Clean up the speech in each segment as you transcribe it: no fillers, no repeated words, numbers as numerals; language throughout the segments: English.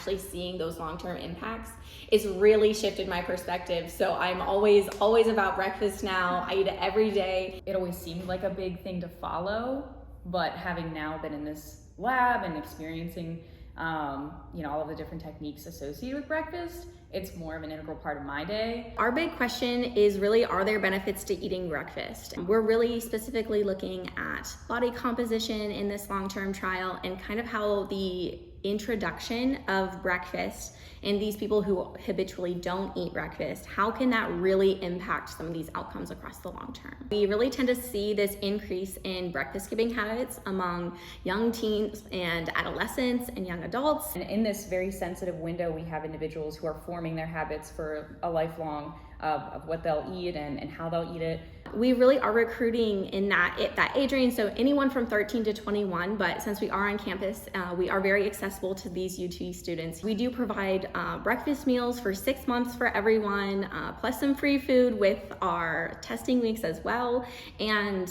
actually seeing those long-term impacts it's really shifted my perspective. So I'm always about breakfast now. I eat it every day. It always seemed like a big thing to follow, but having now been in this lab and experiencing all of the different techniques associated with breakfast, it's more of an integral part of my day. Our big question is really, are there benefits to eating breakfast? We're really specifically looking at body composition in this long-term trial and kind of how the introduction of breakfast and these people who habitually don't eat breakfast, how can that really impact some of these outcomes across the long term? We really tend to see this increase in breakfast skipping habits among young teens and adolescents and young adults. And in this very sensitive window, we have individuals who are forming their habits for a lifelong of what they'll eat and how they'll eat it. We really are recruiting in that age range, so anyone from 13 to 21, but since we are on campus, we are very accessible to these UT students. We do provide breakfast meals for 6 months for everyone, plus some free food with our testing weeks as well, and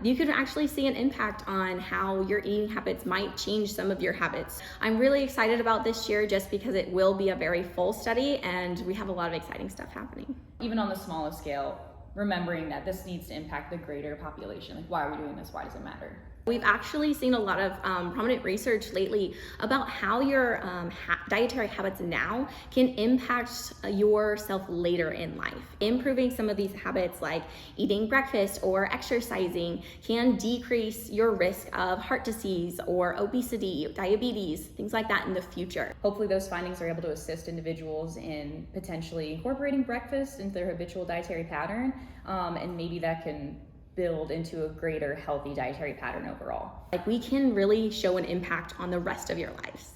you could actually see an impact on how your eating habits might change some of your habits. I'm really excited about this year just because it will be a very full study and we have a lot of exciting stuff happening. Even on the smallest scale, remembering that this needs to impact the greater population. Like, why are we doing this? Why does it matter? We've actually seen a lot of prominent research lately about how your dietary habits now can impact yourself later in life. Improving some of these habits like eating breakfast or exercising can decrease your risk of heart disease or obesity, diabetes, things like that in the future. Hopefully those findings are able to assist individuals in potentially incorporating breakfast into their habitual dietary pattern, and maybe that can build into a greater healthy dietary pattern overall. Like, we can really show an impact on the rest of your lives.